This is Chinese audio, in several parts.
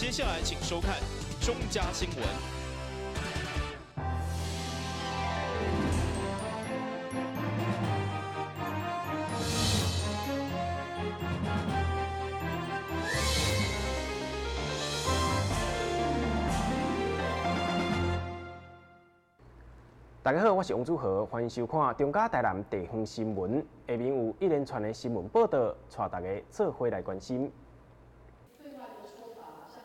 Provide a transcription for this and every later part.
接下来请收看中嘉新闻。大家好，我是王祖和，欢迎收看中嘉台南地方新闻。下面有一连串的新闻报道，带大家做伙来关心。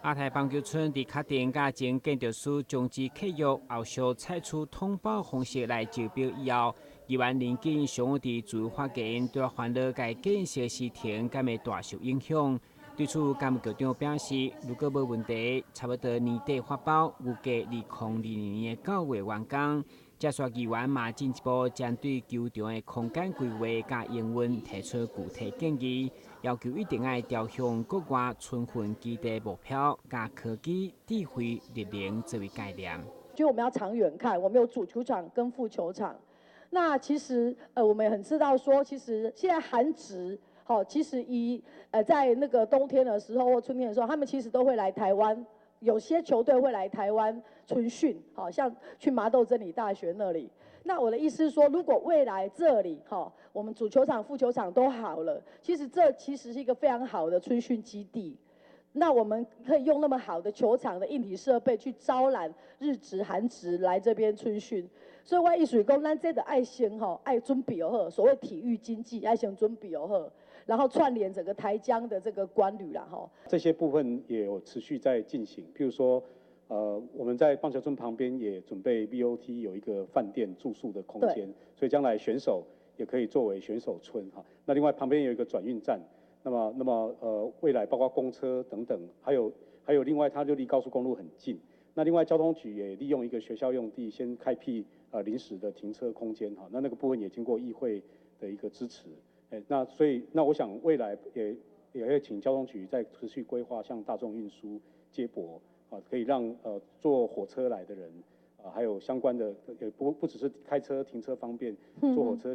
亚太棒球村伫确定甲前建筑师终止契约，后续采取通报方式来招标以后，议员林进上午伫自由发言，对烦恼该建设时停敢会大受影响。对此，监务局长表示，如果无问题，差不多年底发包，预计2022年9月完工。接续议员嘛进一步针对球场的空间规划甲营运提出具体建议，要求一定要朝向国外充分基地目标，甲科技、智慧、力量作为概念。就我们要长远看，我们有主球场跟副球场。那其实我们也很知道说，其实现在韩职，其实在那个冬天的时候或春天的时候，他们其实都会来台湾。有些球队会来台湾春训，好像去麻豆真理大学那里。那我的意思是说，如果未来这里我们主球场、副球场都好了，这其实是一个非常好的春训基地。那我们可以用那么好的球场的硬体设备去招揽日职、韩职来这边春训。所以我意思讲，咱这个爱先爱准备好，所谓体育经济爱先准备好。然后串联整个台江的这个官旅啦，这些部分也有持续在进行。譬如说，我们在棒球村旁边也准备 BOT 有一个饭店住宿的空间，所以将来选手也可以作为选手村哈。那另外旁边有一个转运站，那么未来包括公车等等，还有另外它就离高速公路很近。那另外交通局也利用一个学校用地先开辟临时的停车空间哈，那个部分也经过议会的一个支持。所以我想未来也会请交通局再持续规划像大众运输接驳可以让坐火车来的人还有相关的也不只是开车停车方便，坐火车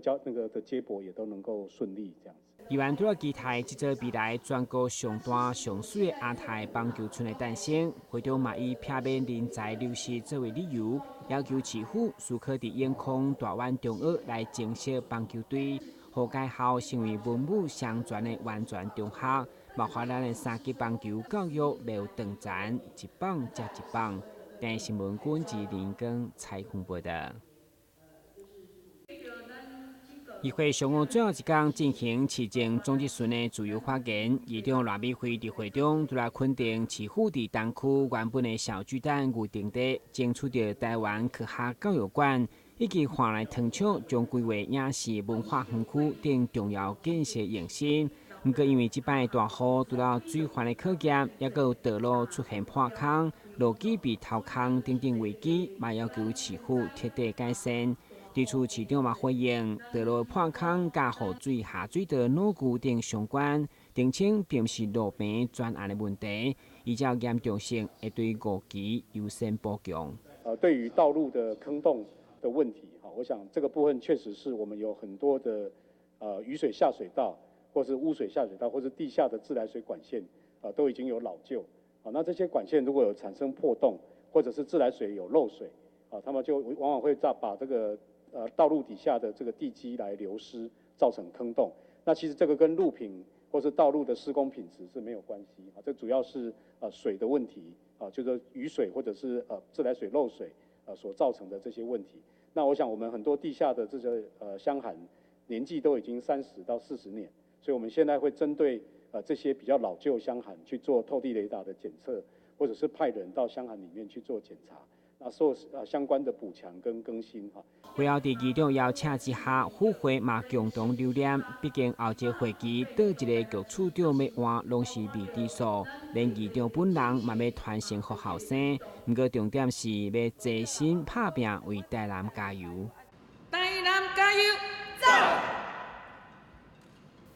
的接驳也都能够顺利这样子。议员除了期待这座未来全国上大上水的亚太棒球村的诞生，会中嘛以避免人才流失作为理由，要求市府需可伫永康、大湾、中学来增设棒球队。互该校成为文武双全的完全中学，包括咱的3级棒球教育没有断层，一棒接一棒。电新闻管制林根采访报道。议会上午最后一天进行市政总质询的自由发言，议长赖美惠伫会中除了肯定市府伫东区原本的小巨蛋预定地争取到台湾科学教育馆。以及换来糖厂将规划影视文化园区等重要建设延伸。不过因为这摆大雨，除了水患的考验，也有道路出现破坑、路基被掏空等等危机，嘛要求市府彻底改善。对此，市长嘛回应，道路破坑甲雨水下水道牢固等相关，澄清并不是路边专案的问题，依照严重性会对5期优先补强。对于道路的坑洞的问题，我想这个部分确实是我们有很多的雨水下水道，或是污水下水道，或是地下的自来水管线都已经有老旧。那这些管线如果有产生破洞，或者是自来水有漏水，他们就往往会把这个道路底下的这个地基来流失，造成坑洞。那其实这个跟路品或是道路的施工品质是没有关系这主要是水的问题就是雨水或者是自来水漏水所造成的这些问题。那我想我们很多地下的这些箱涵年纪都已经30到40年，所以我们现在会针对这些比较老旧箱涵去做透地雷达的检测，或者是派人到箱涵里面去做检查，做相关的补强跟更新会后伫议长邀请之下，府会嘛共同留念，毕竟后一个会期倒一个局处长要换，拢是未知数。连议长本人嘛要传承给后生，不过重点是要齐心拍拼，为台南加油。台南加油！走！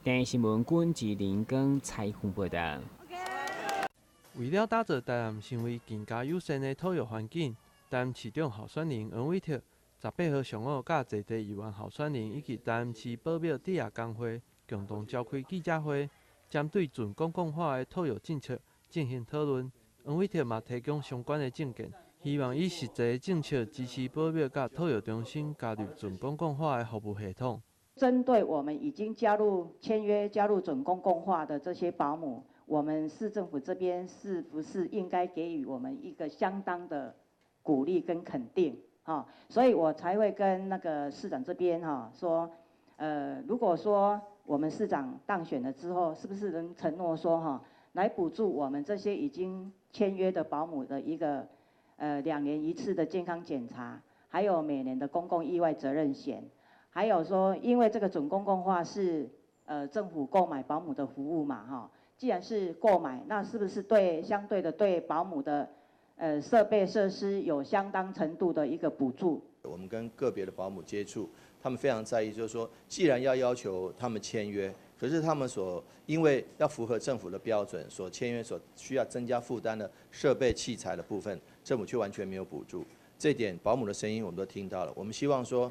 电新闻管制林根采访报道。为了打造台南成为更加友善的土育环境，台南市长候选人黄伟哲18号上午，甲在地议员候选人以及台南市保庙地下工会共同召开记者会，针对准公共化的土育政策进行讨论，黄伟哲嘛提供相关的证件，希望以实际的政策支持保庙甲托育中心加入准公共化的服务系统。针对我们已经签约加入准公共化的这些保姆，我们市政府这边是不是应该给予我们一个相当的鼓励跟肯定？所以我才会跟那个市长这边说，如果说我们市长当选了之后，是不是能承诺说来补助我们这些已经签约的保姆的一个2年1次的健康检查，还有每年的公共意外责任险，还有说因为这个准公共化是政府购买保姆的服务嘛既然是购买，那是不是相对的对保姆的设备设施有相当程度的一个补助？我们跟个别的保姆接触，他们非常在意，就是说，既然要求他们签约，可是他们因为要符合政府的标准，所签约所需要增加负担的设备器材的部分，政府却完全没有补助。这点保姆的声音我们都听到了。我们希望说，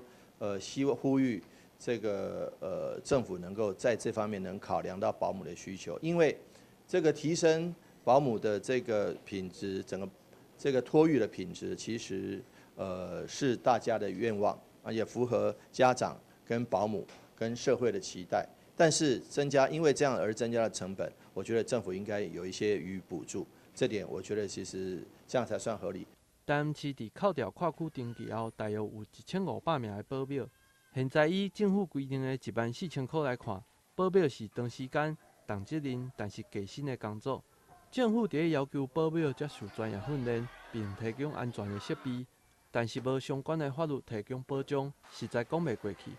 呼吁这个政府能够在这方面能考量到保姆的需求，因为这个提升保姆的这个品质，整个这个托育的品质，其实是大家的愿望，也符合家长跟保姆跟社会的期待。但是因为这样而增加的成本，我觉得政府应该有一些予以补助。这点我觉得其实这样才算合理。台南市伫扣掉跨区登记后，大约有1500名的保镖。现在以政府规定的14000块来看，保镖是长时间、重责任，但是低薪的工作。政府伫要求保镖接受专业训练，并提供安全的设备，但是无相关的法律提供保障，实在讲袂过去。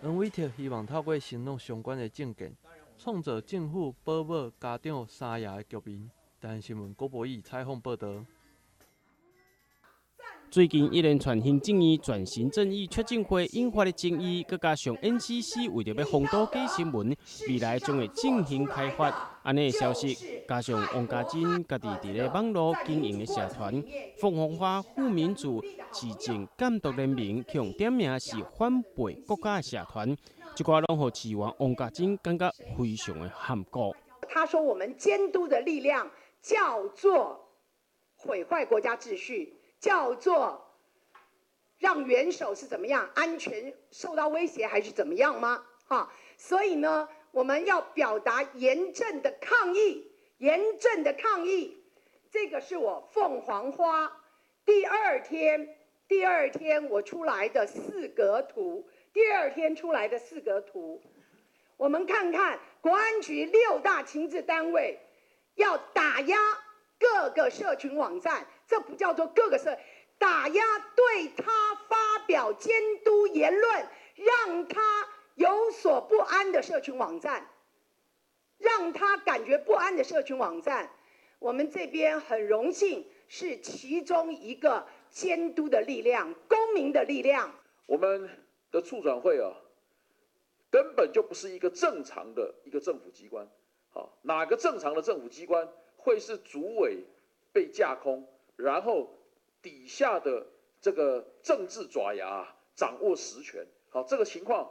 黄伟哲希望透过承诺相关的证件，创造政府保姆家长三赢的局面。台南新闻郭博义采访报道。最近一连串行政院转型正义促进会引发的争议，佮加上 NCC 为着要封堵假新闻，未来将会进行开发。安尼的消息，加上王家珍家己伫咧网络经营的社团“凤凰花护民主市政监督联盟”，向点名是反背国家的社团，这寡拢互市员王家珍感觉非常的含糊。他说，我们监督的力量叫做毁坏国家秩序。叫做让元首是怎么样安全受到威胁还是怎么样吗？所以呢，我们要表达严正的抗议，严正的抗议。这个是我凤凰花第二天我出来的4格图，我们看看国安局6大情治单位要打压各个社群网站。这不叫做各个打压对他发表监督言论，让他有所不安的社群网站，让他感觉不安的社群网站。我们这边很荣幸是其中一个监督的力量，公民的力量。我们的促转会根本就不是一个正常的一个政府机关。哪个正常的政府机关会是主委被架空？然后底下的这个政治爪牙掌握实权，这个情况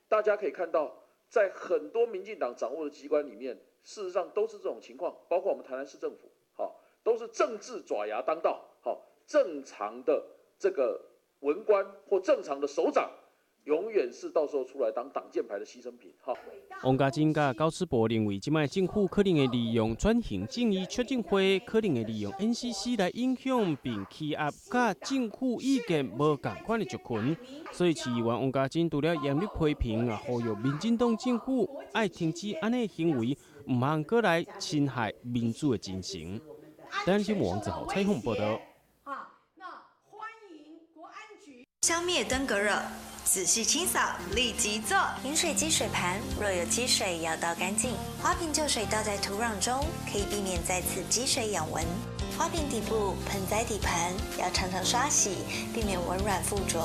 大家可以看到，在很多民进党掌握的机关里面，事实上都是这种情况，包括我们台南市政府，都是政治爪牙当道，正常的这个文官或正常的首长，永远是到时候出来当挡箭牌的牺牲品。王家珍甲高思博认为，即摆政府可能会利用转型正义促进会，可能会利用 NCC 来影响并欺压甲政府意见无共款的族群。所以市议员王家珍除了严厉批评，呼吁民进党政府爱停止安尼行为，唔通过来侵害民主的精神。台南新闻王子豪采访报道。消灭登革热，仔细清扫，立即做。饮水机水盘若有积水，要倒干净。花瓶旧水倒在土壤中，可以避免再次积水养蚊。花瓶底部、盆栽底盘要常常刷洗，避免蚊卵附着。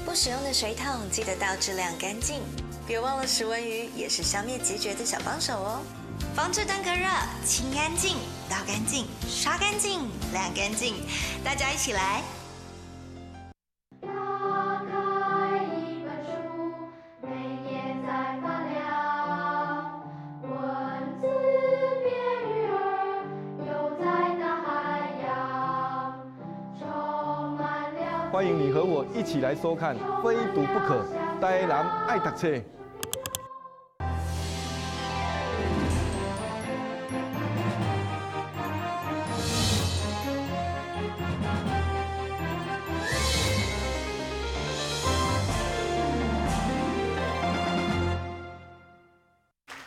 不使用的水桶记得倒质量干净。别忘了食蚊鱼也是消灭孑孓的小帮手哦。防治登革热，清干净、倒干净、刷干净、晾干净，大家一起来。文字变育儿，又在大欢迎你和我一起来收看《非读不可》，台南爱读册。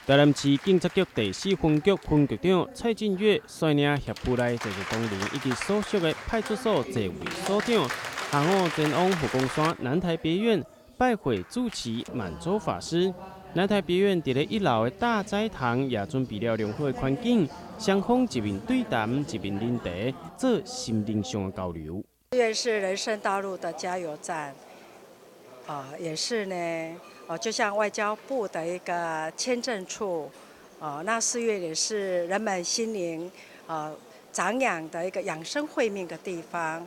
台南市警察局第4分局分局长蔡进月率领协副内在职同仁以及所属的派出所座位所长，下午前往佛光山南台别院拜会主持满洲法师。南台别院伫咧1楼的大斋堂也准备了良好的环境，双方一面对谈，一面饮茶，做心灵上的交流。院是人生道路的加油站，也是呢。就像外交部的一个签证处，那寺院也是人们心灵长养的一个养生慧命的地方。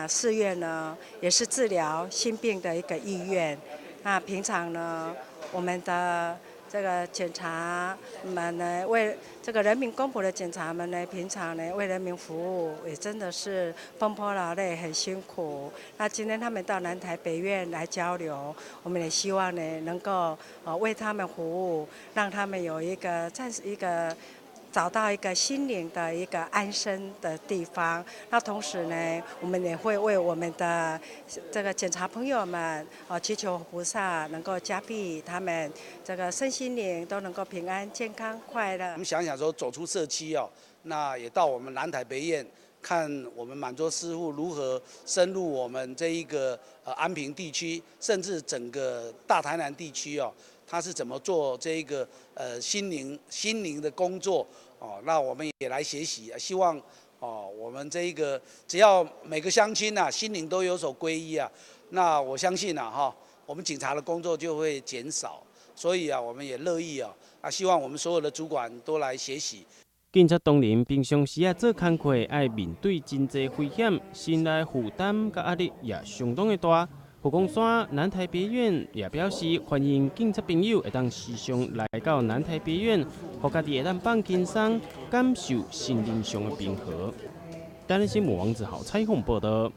寺院呢也是治疗心病的一个医院。那平常呢，我们的这个检察们呢，为这个人民公仆的检察们呢，平常呢为人民服务，也真的是奔波劳累，很辛苦。那今天他们到南台北院来交流，我们也希望呢能够为他们服务，让他们有一个暂时找到一个心灵的一个安身的地方。那同时呢，我们也会为我们的这个检察朋友们祈求菩萨能够加庇他们这个身心灵都能够平安、健康、快乐。我们想想说，走出社区那也到我们南台北院看我们满洲师父如何深入我们这一个安平地区，甚至整个大台南地区他是怎么做这一个心灵的工作那我们也来学习，希望我们这一个只要每个乡亲心灵都有所皈依那我相信我们警察的工作就会减少，所以我们也乐意希望我们所有的主管都来学习。警察同仁平常时做工课，爱面对真侪危险，心内负担甲压力也相当的大。佛光山南台别院也表示欢迎警察朋友会当时常来到南台别院，互家己会当放轻松，感受心灵上的平和。台南新闻王子豪采访报道。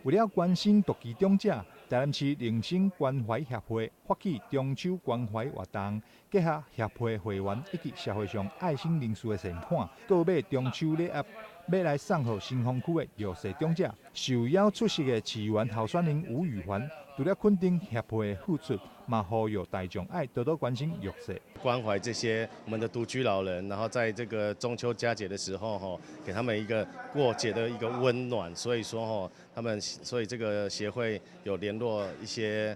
为了关心独居长者，台南市灵性关怀协会发起中秋关怀活动，结合协会会员以及社会上爱心人士的善款，购买中秋礼盒，要来送给新丰区的弱势长者。受邀出席的市员候选人吴宇环，除了肯定协会的付出，嘛呼吁大众爱多多关心弱势，关怀这些我们的独居老人，然后在这个中秋佳节的时候给他们一个过节的一个温暖。所以说所以这个协会有联络一些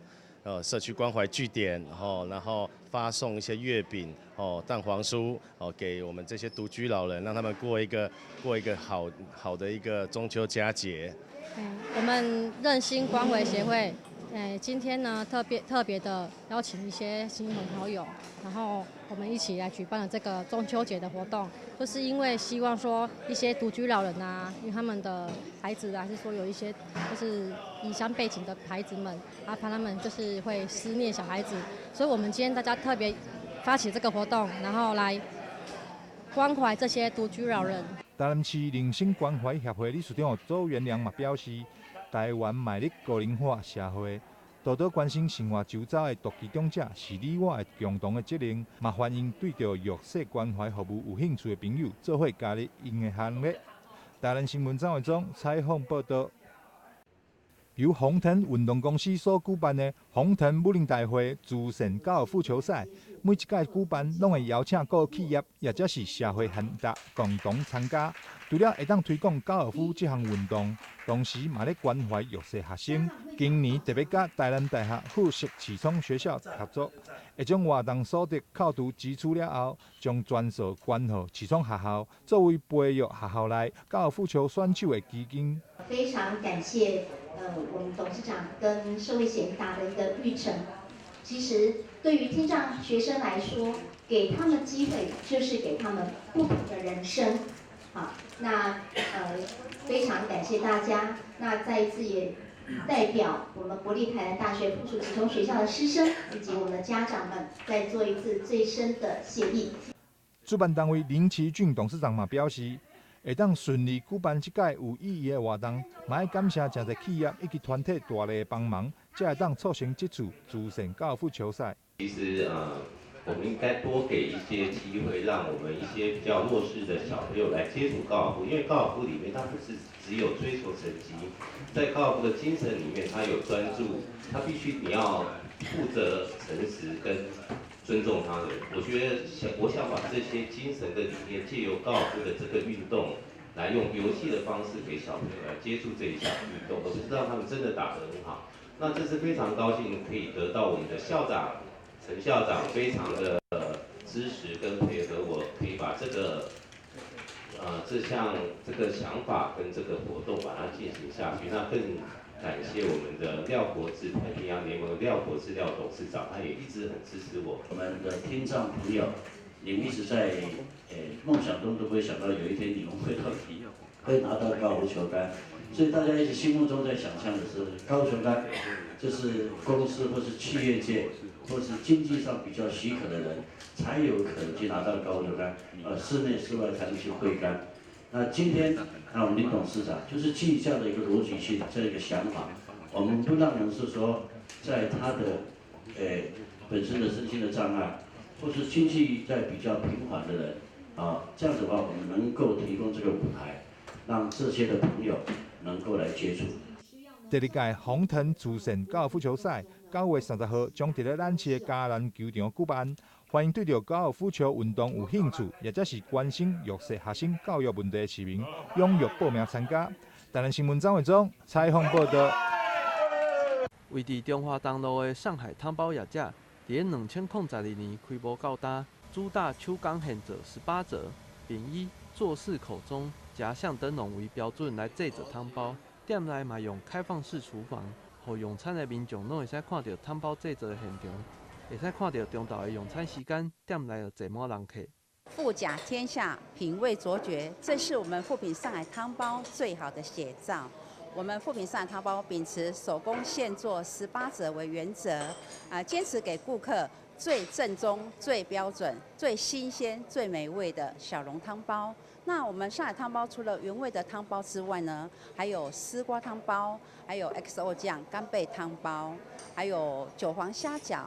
社区关怀据点，然后发送一些月饼蛋黄酥给我们这些独居老人，让他们过一个好的一个中秋佳节。我们任心关怀协会，今天呢特别的邀请一些亲朋好友，然后我们一起来举办了这个中秋节的活动，就是因为希望说一些独居老人因为他们的孩子还是说有一些就是异乡背景的孩子们怕他们就是会思念小孩子，所以我们今天大家特别发起这个活动，然后来关怀这些独居老人。台南市灵性关怀协会理事长周元良嘛表示，台湾迈入高龄化社会，多多关心生活周遭的独居长者是你我的共同的责任，嘛欢迎对着弱势关怀服务有兴趣的朋友做伙加入因的行列。台南新闻张伟忠采访报道。由红藤运动公司所举办的红藤武林大会慈善高尔夫球赛，每一届举办拢会邀请各企业或者是社会贤达共同参加。除了会当推广高尔夫这项运动，同时嘛咧关怀弱势学生。今年特别甲台南大学附属启聪学校合作，会将活动所得扣除支出了后，将全数捐予启聪学校，作为培育学校内高尔夫球选手的基金。非常感谢我们董事长跟社会贤达的一个育成。其实对于听障学生来说，给他们机会就是给他们不同的人生。好，那非常感谢大家。那再一次也代表我们国立台南大学附属职中学校的师生以及我们的家长们，再做一次最深的谢意。主办单位林奇俊董事长嘛表示，会当顺利举办这届有意义的活动，嘛要感谢真侪企业以及团体大力的帮忙，才会当促成这次慈善高尔夫球赛。其实我们应该多给一些机会，让我们一些比较弱势的小朋友来接触高尔夫，因为高尔夫里面它不是只有追求成绩，在高尔夫的精神里面，它有专注，它必须你要负责、诚实跟尊重他人。我想把这些精神的理念，借由高尔夫的这个运动，来用游戏的方式给小朋友来接触这一项运动，而不是让他们真的打得很好。那这是非常高兴可以得到我们的校长陈校长非常的支持跟配合，我可以把这个这个想法跟这个活动把它进行下去。那更感谢我们的廖国志太平洋联盟廖国志廖董事长，他也一直很支持我。我们的听障朋友，你们一直在梦想中都不会想到有一天你们会拿到高尔夫球杆，所以大家一直心目中在想象的是高尔夫球杆，就是公司或是企业界或是经济上比较许可的人才有可能去拿到高尔夫球杆，室内室外才能去挥杆。那今天，我们林董事长就是基于这样的一个逻辑性，这样一个想法，我们不让人是说，在他的本身的身心的障碍，或是经济在比较平缓的人，这样子的话，我们能够提供这个舞台，让这些的朋友能够来接触。第二届红藤慈善高尔夫球赛9月30号将伫咧咱市的嘉南球场举办。欢迎对着高尔夫球运动有兴趣，或者是关心弱势学生教育问题的市民，踊跃报名参加。台南新闻张伟忠采访报道。位伫中华东路的上海汤包业者，伫2022年开播到今，主打手工现做18折，并以做事口中夹巷灯笼为标准来制作汤包。店内嘛用开放式厨房，互用餐的民众拢会使看到汤包制作的现场。会使看到中昼的用餐时间，店内就坐满人客。富甲天下，品味卓绝，这是我们富品上海汤包最好的写照。我们富品上海汤包秉持手工现做18折为原则，坚持给顾客最正宗、最标准、最新鲜、最美味的小笼汤包。那我们上海汤包除了原味的汤包之外呢，还有丝瓜汤包，还有 XO 酱干贝汤包，还有韭黄虾饺。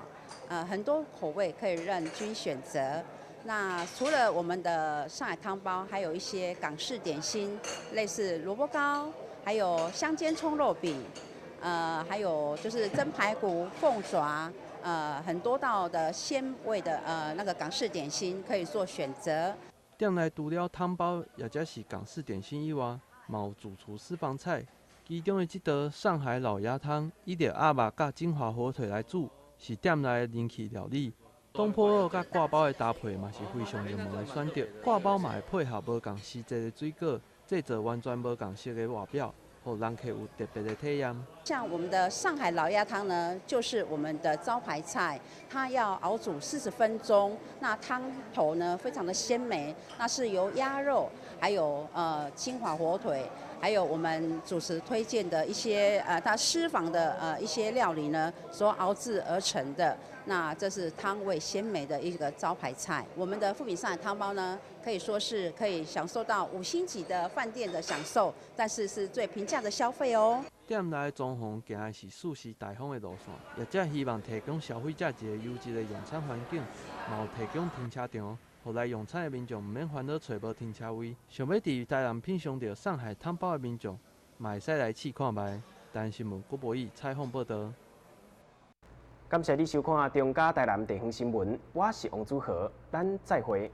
很多口味可以任君选择。那除了我们的上海汤包，还有一些港式点心，类似萝卜糕，还有香煎葱肉饼，还有就是蒸排骨、凤爪，很多道的鲜味的那个港式点心可以做选择。店内除了汤包，也者是港式点心以外，嘛有主厨私房菜，其中的这道上海老鸭汤，以着鸭肉甲金华火腿来煮。是店内的人气料理，东坡肉甲挂包的搭配嘛是非常热门的选择。挂包嘛会配合无共时节的水果，制作完全无共色的外表，让人客有特别的体验。像我们的上海老鸭汤呢，就是我们的招牌菜，它要熬煮40分钟。那汤头呢非常的鲜美，那是由鸭肉，还有金华火腿。还有我们主持推荐的一些它私房的一些料理呢，所熬制而成的。那这是汤味鲜美的一个招牌菜。我们的富品上海汤包呢，可以说是可以享受到5星级的饭店的享受，但是是最平价的消费哦。店内装潢行的是舒适大方的路线，业者希望提供消费者一个优质的用餐环境，嘛有提供停车场。互来用餐的民众唔免烦恼找无停车位，想要伫台南品尝到上海汤包的民众，嘛会使来试看卖。台南新闻郭博义采访报道。感谢你收看中嘉台南地方新闻，我是王祖和，咱再会。